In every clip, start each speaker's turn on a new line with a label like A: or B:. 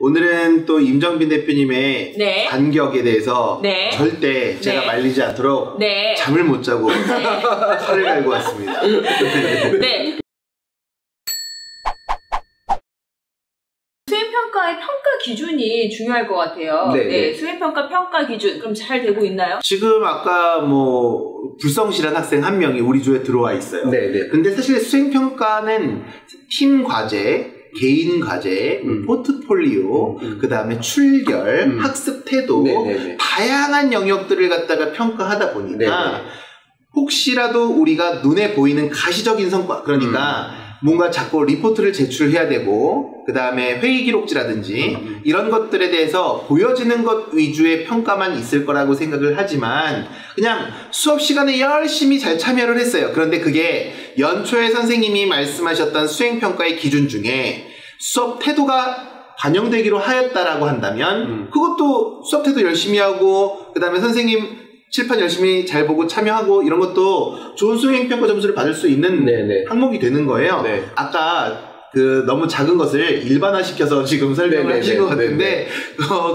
A: 오늘은 또 임정빈 대표님의
B: 네.
A: 반격에 대해서
B: 네.
A: 절대 제가
B: 네.
A: 말리지 않도록
B: 네.
A: 잠을 못 자고 칼을 갈고 왔습니다.
B: 네. 수행평가의 평가 기준이 중요할 것 같아요. 네. 수행평가 평가 기준 그럼 잘 되고 있나요?
A: 지금 아까 뭐 불성실한 학생 한 명이 우리 조에 들어와 있어요.
C: 네네.
A: 근데 사실 수행평가는 팀 과제, 개인 과제, 포트폴리오, 그 다음에 출결, 학습 태도, 다양한 영역들을 갖다가 평가하다 보니까 혹시라도 우리가 눈에 보이는 가시적인 성과, 그러니까 뭔가 자꾸 리포트를 제출해야 되고 그 다음에 회의 기록지라든지 이런 것들에 대해서 보여지는 것 위주의 평가만 있을 거라고 생각을 하지만 그냥 수업 시간에 열심히 잘 참여를 했어요. 그런데 그게 연초에 선생님이 말씀하셨던 수행평가의 기준 중에 수업 태도가 반영되기로 하였다라고 한다면 그것도 수업 태도 열심히 하고 그 다음에 선생님 칠판 열심히 잘 보고 참여하고 이런 것도 좋은 수행평가 점수를 받을 수 있는 항목이 되는 거예요. 아까 그 너무 작은 것을 일반화시켜서 지금 설명을 하신 것 같은데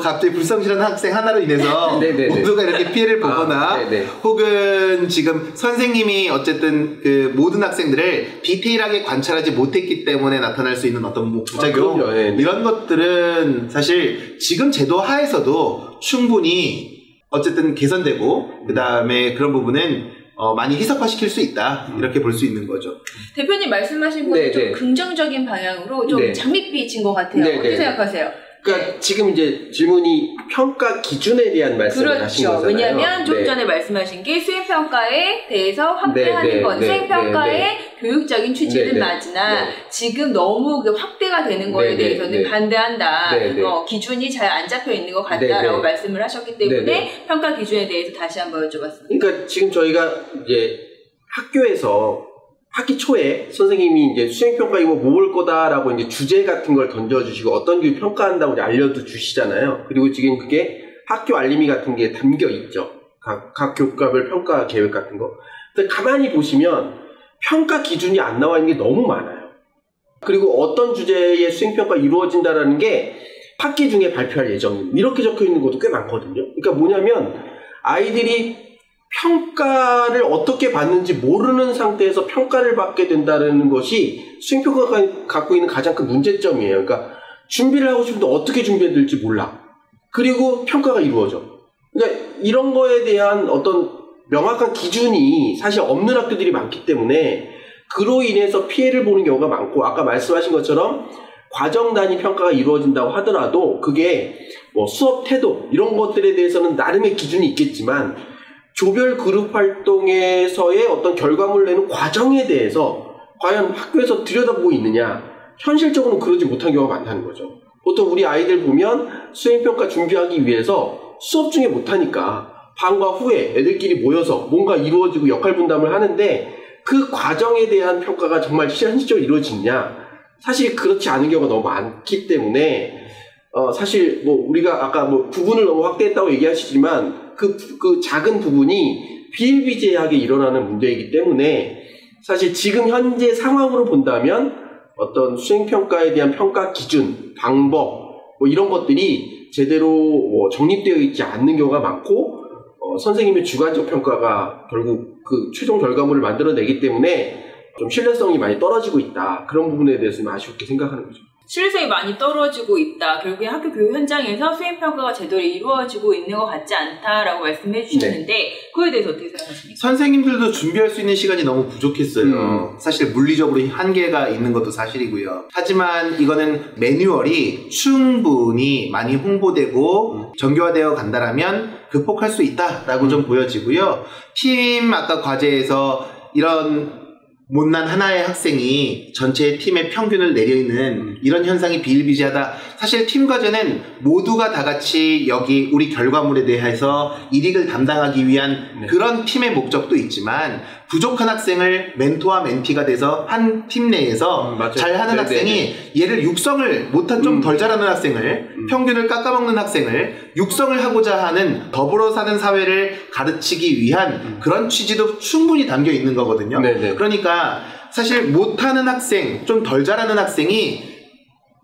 A: 갑자기 불성실한 학생 하나로 인해서 모두가 이렇게 피해를 보거나 혹은 지금 선생님이 어쨌든 그 모든 학생들을 디테일하게 관찰하지 못했기 때문에 나타날 수 있는 어떤 부작용 이런 것들은 사실 지금 제도 하에서도 충분히 어쨌든 개선되고 그 다음에 그런 부분은 많이 희석화시킬 수 있다 이렇게 볼 수 있는 거죠.
B: 대표님 말씀하신 것은 좀 긍정적인 방향으로 좀 장밋빛인 것 같아요. 어떻게 생각하세요?
C: 그러니까 지금 이제 질문이 평가 기준에 대한 말씀을 하신 거잖아요.
B: 왜냐하면 좀 전에 말씀하신 게 수행평가에 대해서 확대하는 건 수행평가의 교육적인 취지는 맞으나 지금 너무 확대가 되는 거에 대해서는 반대한다. 기준이 잘 안 잡혀 있는 것 같다라고 말씀을 하셨기 때문에 평가 기준에 대해서 다시 한번 여쭤봤습니다.
C: 그러니까 지금 저희가 이제 학교에서 학기 초에 선생님이 이제 수행평가 이거 뭐 올 거다라고 이제 주제 같은 걸 던져주시고 어떤 교육 평가한다고 알려도 주시잖아요. 그리고 지금 그게 학교 알림이 같은 게 담겨 있죠. 각 교과별 평가 계획 같은 거. 근데 가만히 보시면 평가 기준이 안 나와 있는 게 너무 많아요. 그리고 어떤 주제의 수행평가 이루어진다라는 게 학기 중에 발표할 예정입니다. 이렇게 적혀 있는 것도 꽤 많거든요. 그러니까 뭐냐면 아이들이 평가를 어떻게 받는지 모르는 상태에서 평가를 받게 된다는 것이 수행평가가 갖고 있는 가장 큰 문제점이에요. 그러니까 준비를 하고 싶은데 어떻게 준비해야 될지 몰라. 그리고 평가가 이루어져. 그러니까 이런 거에 대한 어떤 명확한 기준이 사실 없는 학교들이 많기 때문에 그로 인해서 피해를 보는 경우가 많고 아까 말씀하신 것처럼 과정 단위 평가가 이루어진다고 하더라도 그게 뭐 수업 태도 이런 것들에 대해서는 나름의 기준이 있겠지만 조별 그룹 활동에서의 어떤 결과물을 내는 과정에 대해서 과연 학교에서 들여다보고 있느냐 현실적으로는 그러지 못한 경우가 많다는 거죠. 보통 우리 아이들 보면 수행평가 준비하기 위해서 수업 중에 못하니까 방과 후에 애들끼리 모여서 뭔가 이루어지고 역할 분담을 하는데 그 과정에 대한 평가가 정말 현실적으로 이루어지느냐 사실 그렇지 않은 경우가 너무 많기 때문에 사실 뭐 우리가 아까 뭐 부분을 너무 확대했다고 얘기하시지만 그 작은 부분이 비일비재하게 일어나는 문제이기 때문에 사실 지금 현재 상황으로 본다면 어떤 수행평가에 대한 평가 기준, 방법 뭐 이런 것들이 제대로 정립되어 있지 않는 경우가 많고 선생님의 주관적 평가가 결국 그 최종 결과물을 만들어내기 때문에 좀 신뢰성이 많이 떨어지고 있다. 그런 부분에 대해서는 아쉽게 생각하는 거죠.
B: 신뢰성이 많이 떨어지고 있다. 결국에 학교 교육 현장에서 수행평가가 제대로 이루어지고 있는 것 같지 않다라고 말씀해 주셨는데 그거에 대해서 어떻게 생각하십니까?
A: 선생님들도 준비할 수 있는 시간이 너무 부족했어요. 사실 물리적으로 한계가 있는 것도 사실이고요. 하지만 이거는 매뉴얼이 충분히 많이 홍보되고 정교화되어 간다라면 극복할 수 있다라고 좀 보여지고요. 팀 아까 과제에서 이런 못난 하나의 학생이 전체 팀의 평균을 내려있는 이런 현상이 비일비재하다. 사실 팀 과제는 모두가 다 같이 여기 우리 결과물에 대해서 이익을 담당하기 위한 그런 팀의 목적도 있지만 부족한 학생을 멘토와 멘티가 돼서 한 팀 내에서 잘하는 학생이 얘를 육성을 못한 좀 덜 잘하는 학생을 평균을 깎아먹는 학생을 육성을 하고자 하는 더불어 사는 사회를 가르치기 위한 그런 취지도 충분히 담겨 있는 거거든요. 그러니까 사실 못하는 학생, 좀 덜 잘하는 학생이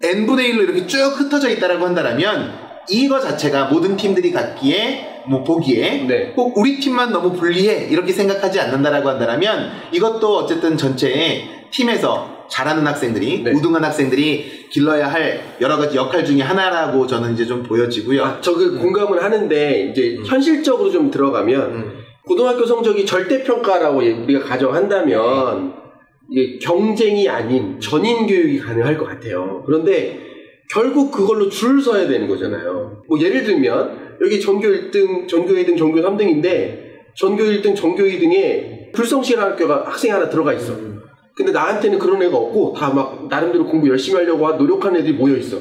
A: n분의 1로 이렇게 쭉 흩어져 있다라고 한다면 이거 자체가 모든 팀들이 갖기에 뭐 보기에
C: 네.
A: 꼭 우리 팀만 너무 불리해 이렇게 생각하지 않는다라고 한다면 이것도 어쨌든 전체에 팀에서 잘하는 학생들이
C: 네.
A: 우등한 학생들이 길러야 할 여러 가지 역할 중에 하나라고 저는 이제 좀 보여지고요.
C: 저 그 공감을 하는데 이제 현실적으로 좀 들어가면 고등학교 성적이 절대평가라고 우리가 가정한다면 이게 경쟁이 아닌 전인 교육이 가능할 것 같아요. 그런데 결국 그걸로 줄 서야 되는 거잖아요. 뭐 예를 들면 여기 전교 1등, 전교 2등, 전교 3등인데 전교 1등, 전교 2등에 불성실한 학교가 학생이 하나 들어가 있어. 근데 나한테는 그런 애가 없고 다 막 나름대로 공부 열심히 하려고 노력하는 애들이 모여 있어.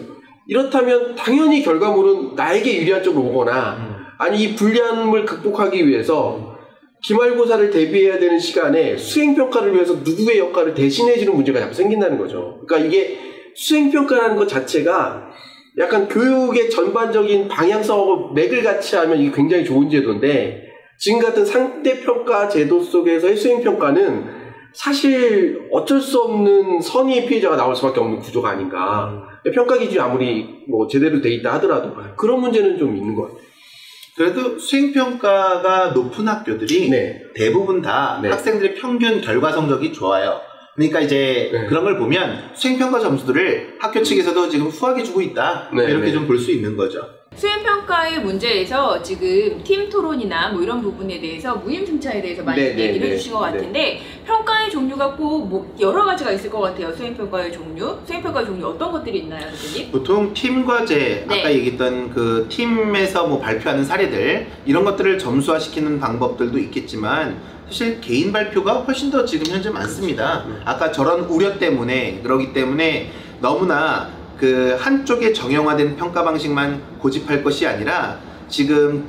C: 이렇다면 당연히 결과물은 나에게 유리한 쪽으로 오거나 아니 이 불리함을 극복하기 위해서 기말고사를 대비해야 되는 시간에 수행평가를 위해서 누구의 역할을 대신해주는 문제가 자꾸 생긴다는 거죠. 그러니까 이게 수행평가라는 것 자체가 약간 교육의 전반적인 방향성하고 맥을 같이 하면 이게 굉장히 좋은 제도인데 지금 같은 상대평가 제도 속에서의 수행평가는 사실 어쩔 수 없는 선의의 피해자가 나올 수밖에 없는 구조가 아닌가. 평가 기준이 아무리 뭐 제대로 돼 있다 하더라도 그런 문제는 좀 있는 것 같아요.
A: 그래도 수행평가가 높은 학교들이
C: 네.
A: 대부분 다
C: 네.
A: 학생들의 평균 결과 성적이 좋아요. 그러니까 이제
C: 네.
A: 그런 걸 보면 수행평가 점수들을 학교 측에서도 지금 후하게 주고 있다.
C: 네.
A: 이렇게
C: 네.
A: 좀 볼 수 있는 거죠.
B: 수행평가의 문제에서 지금 팀 토론이나 뭐 이런 부분에 대해서 무임승차에 대해서 많이 얘기를 해주신 것 같은데 평가의 종류가 꼭 뭐 여러 가지가 있을 것 같아요. 수행평가의 종류 어떤 것들이 있나요, 선생님?
A: 보통 팀 과제,
B: 네.
A: 아까 얘기했던 그 팀에서 뭐 발표하는 사례들 이런 것들을 점수화시키는 방법들도 있겠지만 사실 개인 발표가 훨씬 더 지금 현재 많습니다. 아까 저런 우려 때문에 그러기 때문에 너무나 그 한쪽에 정형화된 평가 방식만 고집할 것이 아니라 지금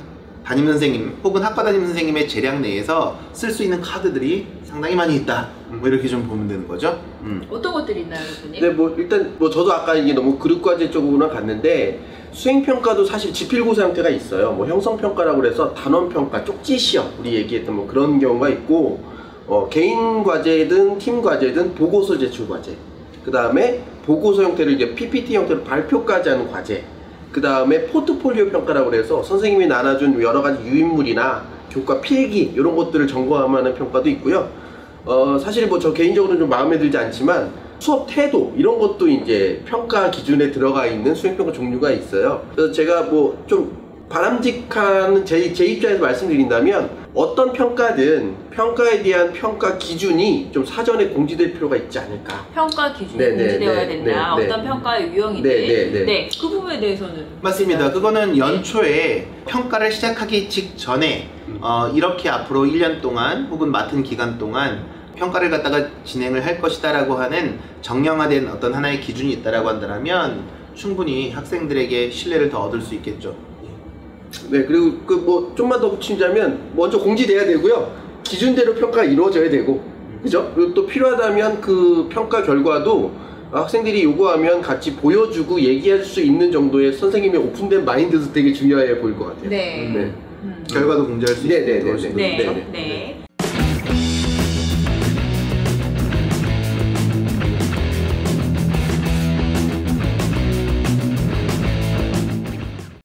A: 담임 선생님 혹은 학과 담임 선생님의 재량 내에서 쓸 수 있는 카드들이 상당히 많이 있다. 뭐 이렇게 좀 보면 되는 거죠.
B: 어떤 것들이 있나요, 선생님?
C: 네, 뭐 일단 뭐 저도 아까 이게 너무 그룹과제 쪽으로나 갔는데 수행평가도 사실 지필고사 형태가 있어요. 뭐 형성평가라고 그래서 단원평가, 쪽지시험 우리 얘기했던 뭐 그런 경우가 있고 개인 과제든 팀 과제든 보고서 제출 과제, 그 다음에 보고서 형태를 이제 PPT 형태로 발표까지 하는 과제, 그 다음에 포트폴리오 평가라고 그래서 선생님이 나눠준 여러 가지 유인물이나 교과 필기 이런 것들을 점검하는 평가도 있고요. 사실 뭐 저 개인적으로는 좀 마음에 들지 않지만 수업 태도 이런 것도 이제 평가 기준에 들어가 있는 수행평가 종류가 있어요. 그래서 제가 뭐 좀 바람직한 제 입장에서 말씀드린다면 어떤 평가든 평가에 대한 평가 기준이 좀 사전에 공지될 필요가 있지 않을까.
B: 평가 기준이 공지되어야 된다. 어떤 평가의 유형인데 네, 그 부분에 대해서는
A: 맞습니다. 그거는 연초에 평가를 시작하기 직전에 이렇게 앞으로 1년 동안 혹은 맡은 기간 동안 평가를 갖다가 진행을 할 것이다 라고 하는 정형화된 어떤 하나의 기준이 있다라고 한다면 충분히 학생들에게 신뢰를 더 얻을 수 있겠죠.
C: 네, 그리고 그 뭐 좀만 더 붙이자면 먼저 공지돼야 되고요. 기준대로 평가가 이루어져야 되고, 그죠? 그리고 또 필요하다면 그 평가 결과도 학생들이 요구하면 같이 보여주고 얘기할 수 있는 정도의 선생님의 오픈된 마인드도 되게 중요해 보일 것 같아요.
B: 네.
C: 네.
A: 결과도 공개할 수 있는
B: 네.